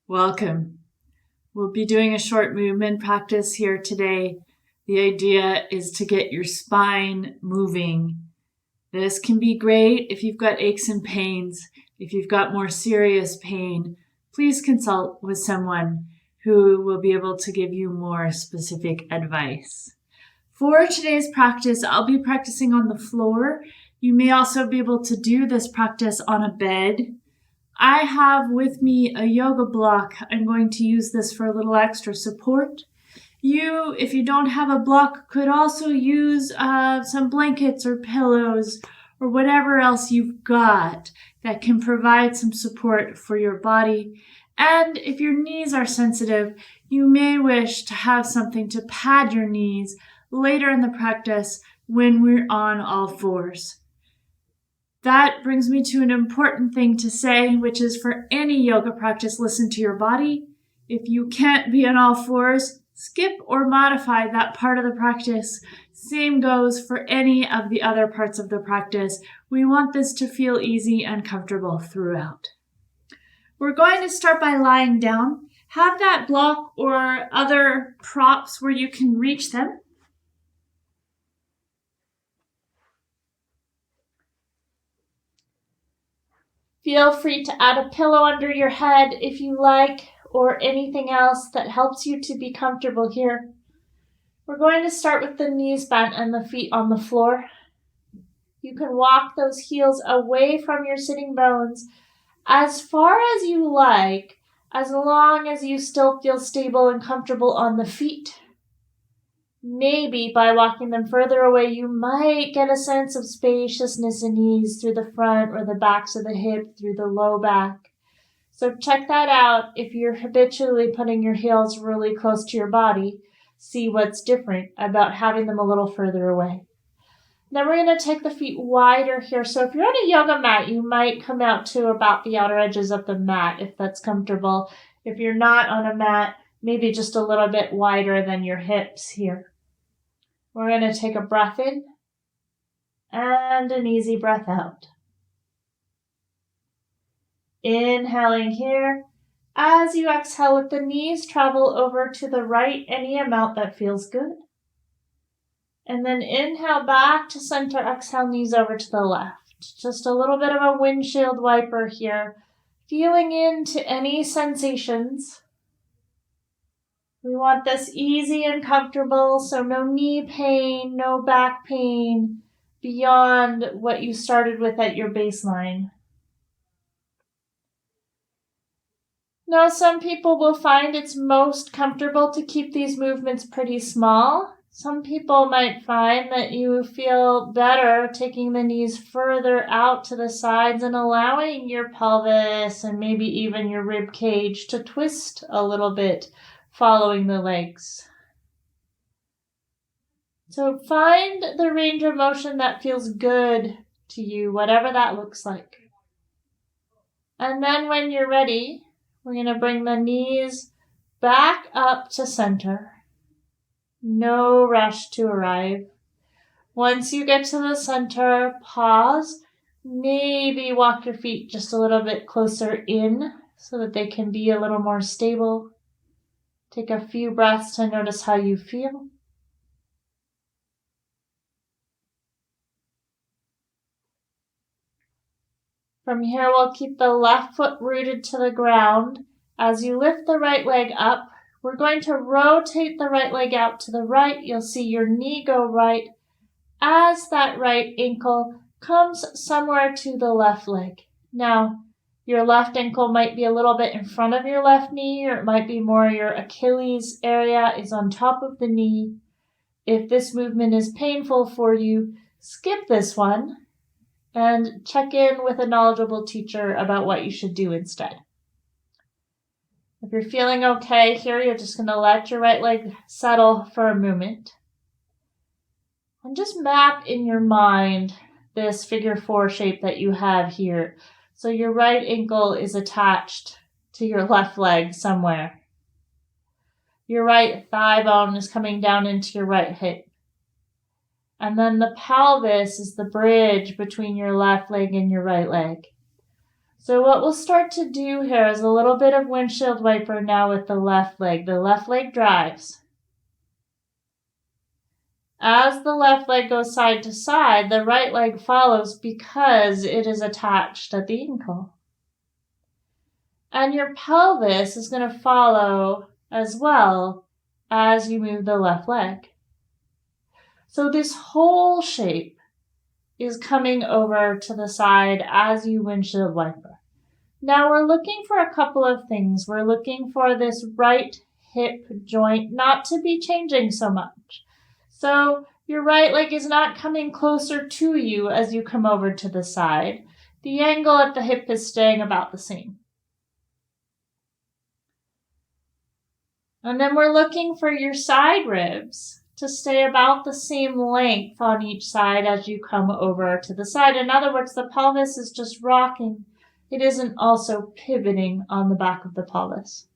Welcome. We'll be doing a short movement practice here today. The idea is to get your spine moving. This can be great if you've got aches and pains. If you've got more serious pain, please consult with someone who will be able to give you more specific advice. For today's practice, I'll be practicing on the floor. You may also be able to do this practice on a bed. I have with me a yoga block. I'm going to use this for a little extra support. You, if you don't have a block, could also use some blankets or pillows or whatever else you've got that can provide some support for your body. And if your knees are sensitive, you may wish to have something to pad your knees later in the practice when we're on all fours. That brings me to an important thing to say, which is for any yoga practice, listen to your body. If you can't be on all fours, skip or modify that part of the practice. Same goes for any of the other parts of the practice. We want this to feel easy and comfortable throughout. We're going to start by lying down. Have that block or other props where you can reach them. Feel free to add a pillow under your head if you like, or anything else that helps you to be comfortable here. We're going to start with the knees bent and the feet on the floor. You can walk those heels away from your sitting bones as far as you like, as long as you still feel stable and comfortable on the feet. Maybe by walking them further away, you might get a sense of spaciousness and ease through the front or the backs of the hip, through the low back. So check that out if you're habitually putting your heels really close to your body. See what's different about having them a little further away. Then we're going to take the feet wider here. So if you're on a yoga mat, you might come out to about the outer edges of the mat if that's comfortable. If you're not on a mat, maybe just a little bit wider than your hips here. We're going to take a breath in and an easy breath out. Inhaling here. As you exhale, let the knees travel over to the right any amount that feels good. And then inhale back to center, exhale, knees over to the left. Just a little bit of a windshield wiper here. Feeling into any sensations. We want this easy and comfortable, so no knee pain, no back pain, beyond what you started with at your baseline. Now, some people will find it's most comfortable to keep these movements pretty small. Some people might find that you feel better taking the knees further out to the sides and allowing your pelvis and maybe even your rib cage to twist a little bit following the legs. So find the range of motion that feels good to you, whatever that looks like. And then when you're ready, we're going to bring the knees back up to center. No rush to arrive. Once you get to the center, pause. Maybe walk your feet just a little bit closer in so that they can be a little more stable. Take a few breaths to notice how you feel. From here, we'll keep the left foot rooted to the ground. As you lift the right leg up, we're going to rotate the right leg out to the right. You'll see your knee go right as that right ankle comes somewhere to the left leg. Now, your left ankle might be a little bit in front of your left knee, or it might be more your Achilles area is on top of the knee. If this movement is painful for you, skip this one and check in with a knowledgeable teacher about what you should do instead. If you're feeling okay here, you're just going to let your right leg settle for a moment. And just map in your mind this figure 4 shape that you have here. So your right ankle is attached to your left leg somewhere. Your right thigh bone is coming down into your right hip. And then the pelvis is the bridge between your left leg and your right leg. So what we'll start to do here is a little bit of windshield wiper now with the left leg. The left leg drives. As the left leg goes side to side, the right leg follows because it is attached at the ankle. And your pelvis is going to follow as well as you move the left leg. So this whole shape is coming over to the side as you windshield wiper. Now we're looking for a couple of things. We're looking for this right hip joint not to be changing so much. So your right leg is not coming closer to you as you come over to the side. The angle at the hip is staying about the same. And then we're looking for your side ribs to stay about the same length on each side as you come over to the side. In other words, the pelvis is just rocking. It isn't also pivoting on the back of the pelvis.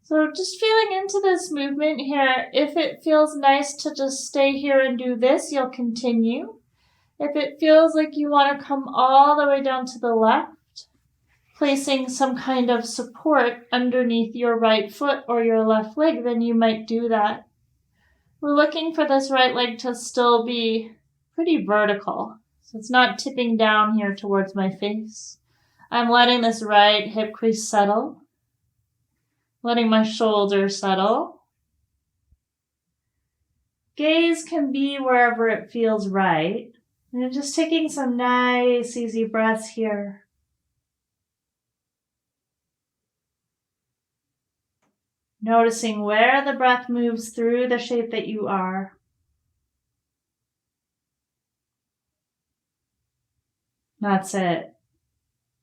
So just feeling into this movement here. If it feels nice to just stay here and do this, you'll continue. If it feels like you want to come all the way down to the left, placing some kind of support underneath your right foot or your left leg, then you might do that. We're looking for this right leg to still be pretty vertical. So it's not tipping down here towards my face. I'm letting this right hip crease settle. Letting my shoulders settle. Gaze can be wherever it feels right. And just taking some nice, easy breaths here. Noticing where the breath moves through the shape that you are. That's it.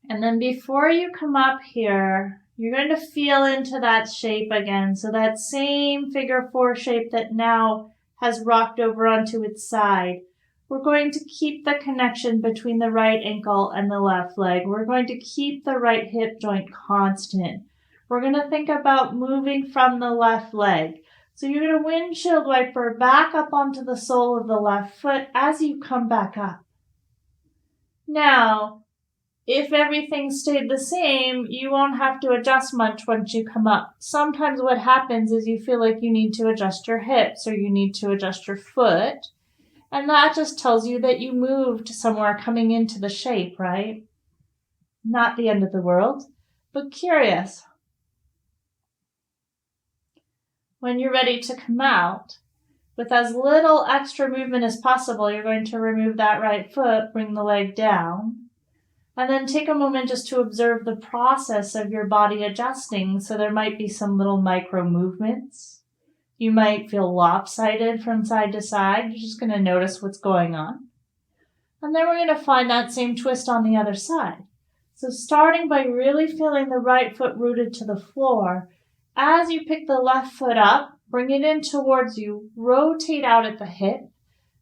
And then before you come up here, you're going to feel into that shape again. So that same figure 4 shape that now has rocked over onto its side. We're going to keep the connection between the right ankle and the left leg. We're going to keep the right hip joint constant. We're going to think about moving from the left leg. So you're going to windshield wiper back up onto the sole of the left foot as you come back up. Now, if everything stayed the same, you won't have to adjust much once you come up. Sometimes what happens is you feel like you need to adjust your hips or you need to adjust your foot. And that just tells you that you moved somewhere coming into the shape, right? Not the end of the world, but curious. When you're ready to come out, with as little extra movement as possible, you're going to remove that right foot, bring the leg down, and then take a moment just to observe the process of your body adjusting. So there might be some little micro movements. You might feel lopsided from side to side. You're just going to notice what's going on. And then we're going to find that same twist on the other side. So starting by really feeling the right foot rooted to the floor, as you pick the left foot up, bring it in towards you, rotate out at the hip,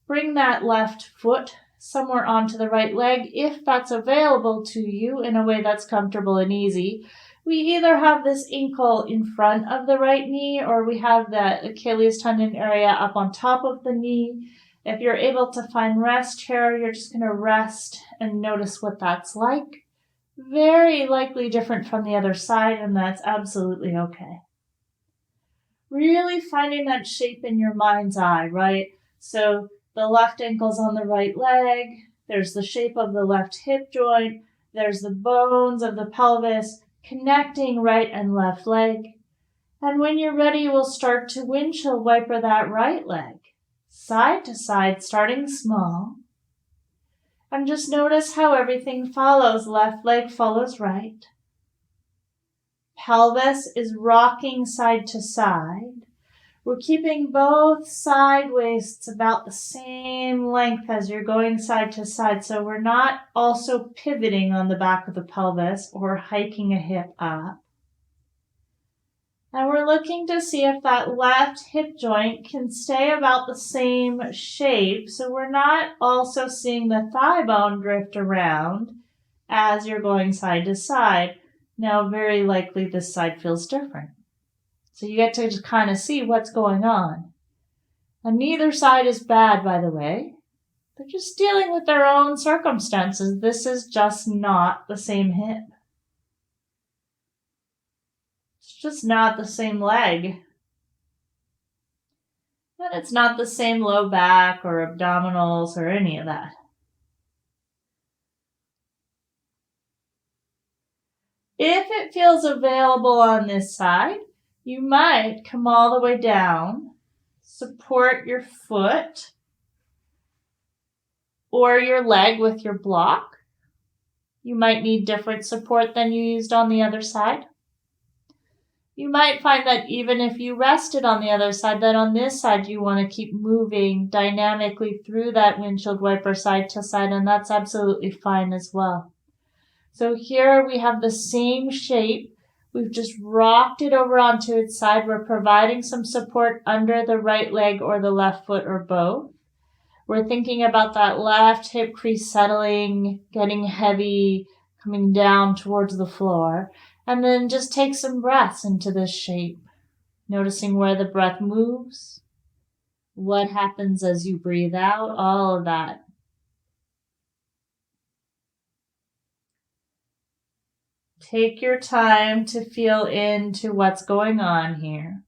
bring that left foot somewhere onto the right leg if that's available to you in a way that's comfortable and easy. We either have this ankle in front of the right knee or we have the Achilles tendon area up on top of the knee. If you're able to find rest here, you're just going to rest and notice what that's like. Very likely different from the other side, and that's absolutely okay. Really finding that shape in your mind's eye, right? So the left ankle's on the right leg. There's the shape of the left hip joint. There's the bones of the pelvis connecting right and left leg. And when you're ready, we'll start to windshield wiper that right leg, side to side, starting small. And just notice how everything follows. Left leg follows right. Pelvis is rocking side to side. We're keeping both side waists about the same length as you're going side to side, so we're not also pivoting on the back of the pelvis or hiking a hip up. And we're looking to see if that left hip joint can stay about the same shape, so we're not also seeing the thigh bone drift around as you're going side to side. Now, very likely this side feels different. So you get to just kind of see what's going on. And neither side is bad, by the way. They're just dealing with their own circumstances. This is just not the same hip. It's just not the same leg. And it's not the same low back or abdominals or any of that. If it feels available on this side, you might come all the way down, support your foot or your leg with your block. You might need different support than you used on the other side. You might find that even if you rested on the other side, that on this side you want to keep moving dynamically through that windshield wiper side to side, and that's absolutely fine as well. So here we have the same shape. We've just rocked it over onto its side. We're providing some support under the right leg or the left foot or both. We're thinking about that left hip crease settling, getting heavy, coming down towards the floor. And then just take some breaths into this shape, noticing where the breath moves, what happens as you breathe out, all of that. Take your time to feel into what's going on here.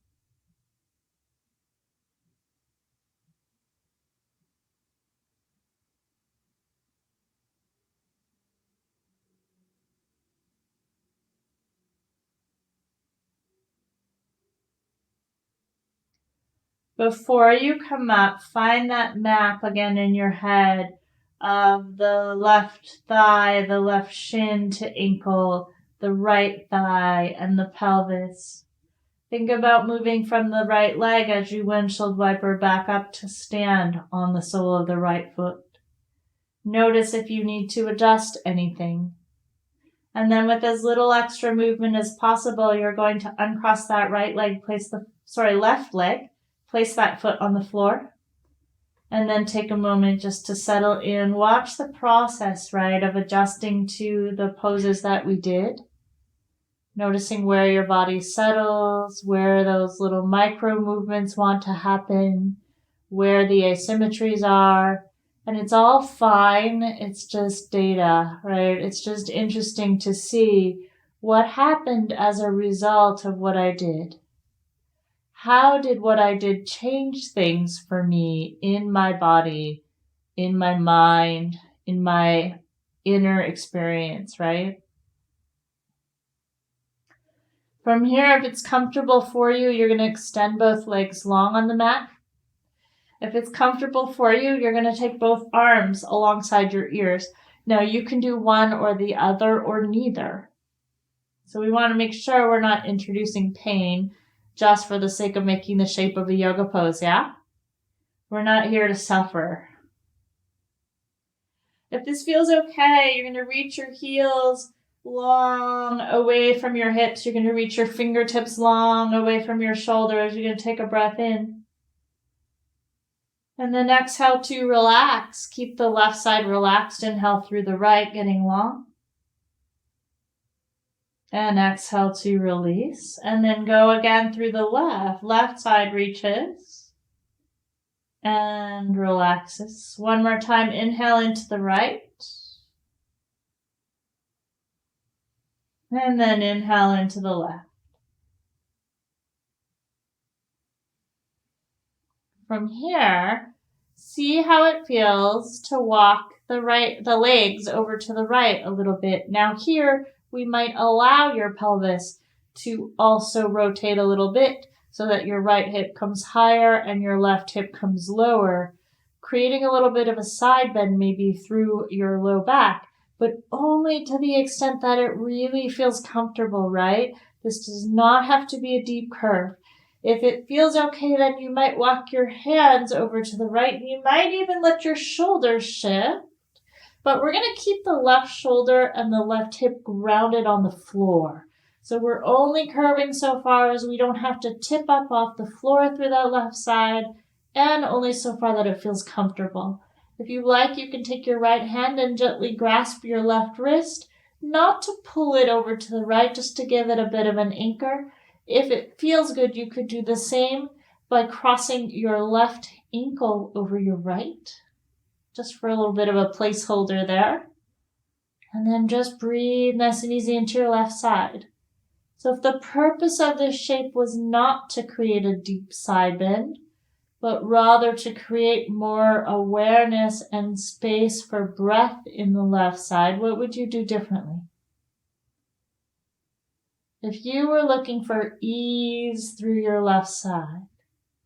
Before you come up, find that map again in your head of the left thigh, the left shin to ankle, the right thigh, and the pelvis. Think about moving from the right leg as you windshield wiper back up to stand on the sole of the right foot. Notice if you need to adjust anything. And then with as little extra movement as possible, you're going to uncross that left leg, place that foot on the floor, and then take a moment just to settle in. Watch the process, right, of adjusting to the poses that we did. Noticing where your body settles, where those little micro movements want to happen, where the asymmetries are. And it's all fine. It's just data, right? It's just interesting to see what happened as a result of what I did. How did what I did change things for me in my body, in my mind, in my inner experience, right? From here, if it's comfortable for you, you're going to extend both legs long on the mat. If it's comfortable for you, you're going to take both arms alongside your ears. Now, you can do one or the other or neither. So we want to make sure we're not introducing pain just for the sake of making the shape of a yoga pose, yeah? We're not here to suffer. If this feels okay, you're going to reach your heels long away from your hips. You're going to reach your fingertips long away from your shoulders. You're going to take a breath in. And then exhale to relax. Keep the left side relaxed. Inhale through the right, getting long. And exhale to release. And then go again through the left. Left side reaches. And relaxes. One more time. Inhale into the right. And then inhale into the left. From here, see how it feels to walk the legs over to the right a little bit. Now here, we might allow your pelvis to also rotate a little bit so that your right hip comes higher and your left hip comes lower, creating a little bit of a side bend maybe through your low back, but only to the extent that it really feels comfortable, right? This does not have to be a deep curve. If it feels okay, then you might walk your hands over to the right. You might even let your shoulders shift. But we're going to keep the left shoulder and the left hip grounded on the floor. So we're only curving so far as we don't have to tip up off the floor through that left side, and only so far that it feels comfortable. If you like, you can take your right hand and gently grasp your left wrist, not to pull it over to the right, just to give it a bit of an anchor. If it feels good, you could do the same by crossing your left ankle over your right. just for a little bit of a placeholder there. And then just breathe nice and easy into your left side. So if the purpose of this shape was not to create a deep side bend, but rather to create more awareness and space for breath in the left side, what would you do differently? If you were looking for ease through your left side,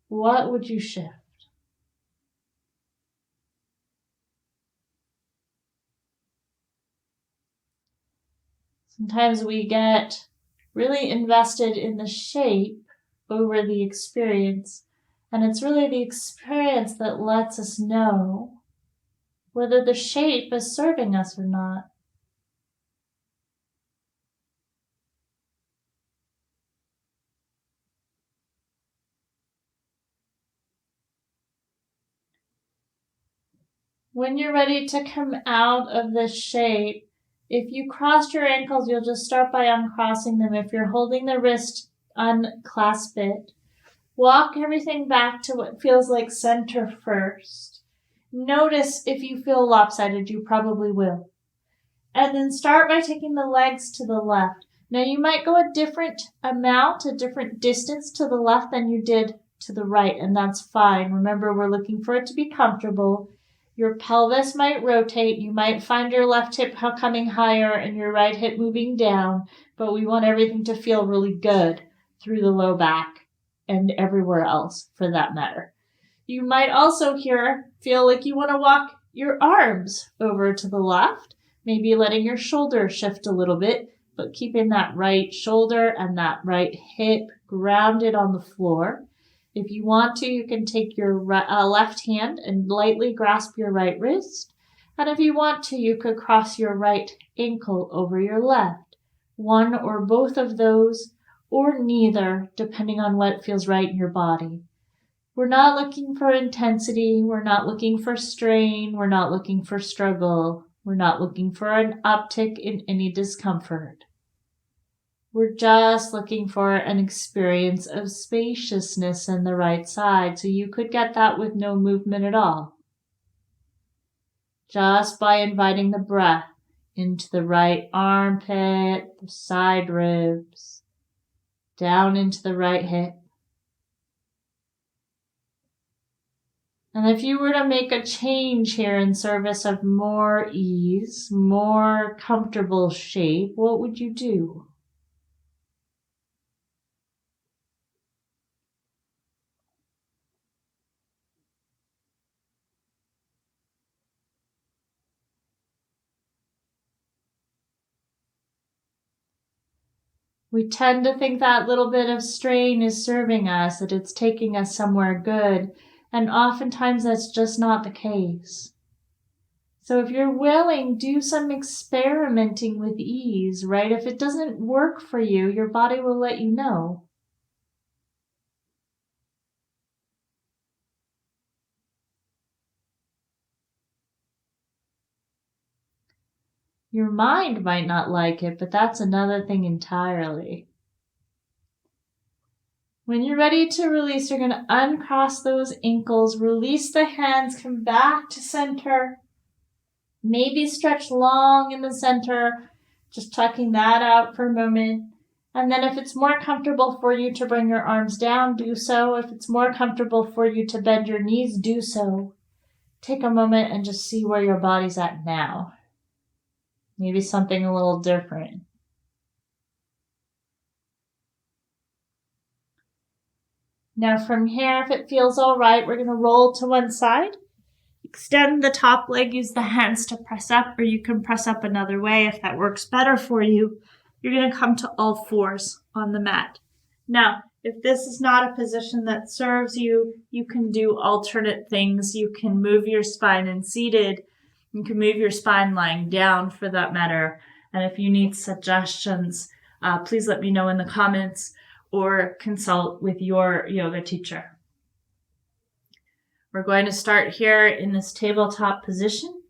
what would you shift? Sometimes we get really invested in the shape over the experience, and it's really the experience that lets us know whether the shape is serving us or not. When you're ready to come out of this shape, if you crossed your ankles, you'll just start by uncrossing them. If you're holding the wrist, unclasp it. Walk everything back to what feels like center first. Notice if you feel lopsided, you probably will. And then start by taking the legs to the left. Now you might go a different amount, a different distance to the left than you did to the right, and that's fine. Remember, we're looking for it to be comfortable. Your pelvis might rotate. You might find your left hip coming higher and your right hip moving down, but we want everything to feel really good through the low back and everywhere else for that matter. You might also here feel like you want to walk your arms over to the left, maybe letting your shoulder shift a little bit, but keeping that right shoulder and that right hip grounded on the floor. If you want to, you can take your left hand and lightly grasp your right wrist. And if you want to, you could cross your right ankle over your left. One or both of those, or neither, depending on what feels right in your body. We're not looking for intensity. We're not looking for strain. We're not looking for struggle. We're not looking for an uptick in any discomfort. We're just looking for an experience of spaciousness in the right side. So you could get that with no movement at all. Just by inviting the breath into the right armpit, the side ribs, down into the right hip. And if you were to make a change here in service of more ease, more comfortable shape, what would you do? We tend to think that little bit of strain is serving us, that it's taking us somewhere good, and oftentimes that's just not the case. So if you're willing, do some experimenting with ease, right? If it doesn't work for you, your body will let you know. Your mind might not like it, but that's another thing entirely. When you're ready to release, you're going to uncross those ankles, release the hands, come back to center. Maybe stretch long in the center, just tucking that out for a moment. And then if it's more comfortable for you to bring your arms down, do so. If it's more comfortable for you to bend your knees, do so. Take a moment and just see where your body's at now. Maybe something a little different. Now from here, if it feels all right, we're going to roll to one side. Extend the top leg, use the hands to press up, or you can press up another way if that works better for you. You're going to come to all fours on the mat. Now, if this is not a position that serves you, you can do alternate things. You can move your spine in seated. You can move your spine lying down for that matter. And if you need suggestions, please let me know in the comments or consult with your yoga teacher. We're going to start here in this tabletop position.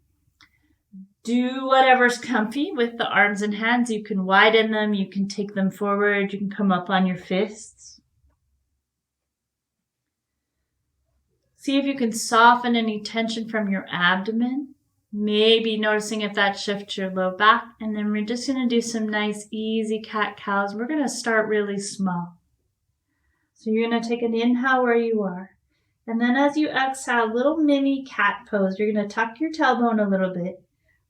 Do whatever's comfy with the arms and hands. You can widen them, you can take them forward, you can come up on your fists. See if you can soften any tension from your abdomen. Maybe noticing if that shifts your low back. And then we're just going to do some nice, easy cat-cows. We're going to start really small. So you're going to take an inhale where you are. And then as you exhale, little mini cat pose. You're going to tuck your tailbone a little bit.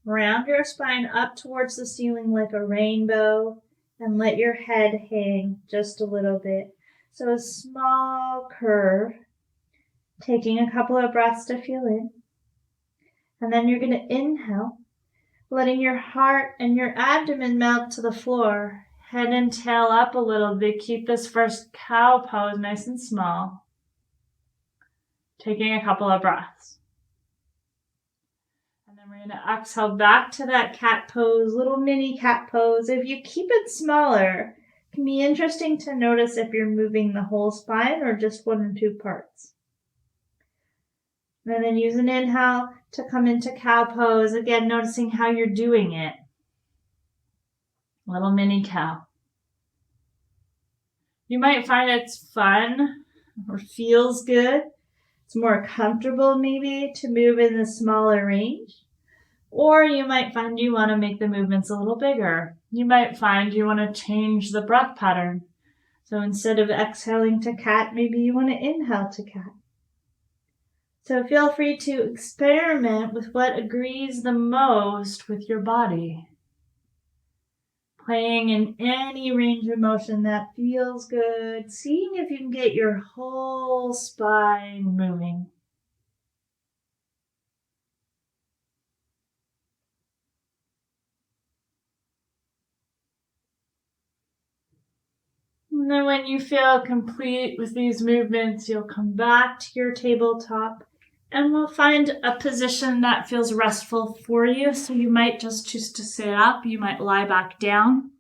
Round your spine up towards the ceiling like a rainbow. And let your head hang just a little bit. So a small curve. Taking a couple of breaths to feel in. And then you're going to inhale, letting your heart and your abdomen melt to the floor. Head and tail up a little bit. Keep this first cow pose nice and small. Taking a couple of breaths. And then we're going to exhale back to that cat pose, little mini cat pose. If you keep it smaller, it can be interesting to notice if you're moving the whole spine or just one or two parts. And then use an inhale to come into cow pose. Again, noticing how you're doing it. Little mini cow. You might find it's fun or feels good. It's more comfortable maybe to move in the smaller range. Or you might find you want to make the movements a little bigger. You might find you want to change the breath pattern. So instead of exhaling to cat, maybe you want to inhale to cat. So feel free to experiment with what agrees the most with your body. Playing in any range of motion that feels good. Seeing if you can get your whole spine moving. And then when you feel complete with these movements, you'll come back to your tabletop. And we'll find a position that feels restful for you. So you might just choose to sit up. You might lie back down.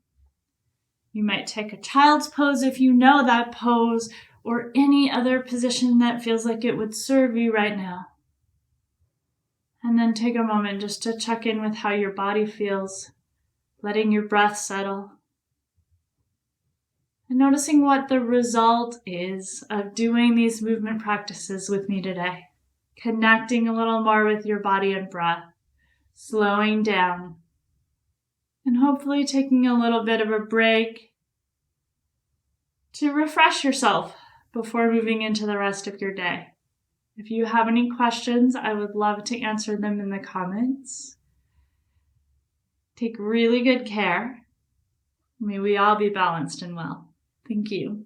You might take a child's pose if you know that pose, or any other position that feels like it would serve you right now. And then take a moment just to check in with how your body feels, letting your breath settle. And noticing what the result is of doing these movement practices with me today. Connecting a little more with your body and breath, slowing down, and hopefully taking a little bit of a break to refresh yourself before moving into the rest of your day. If you have any questions, I would love to answer them in the comments. Take really good care. May we all be balanced and well. Thank you.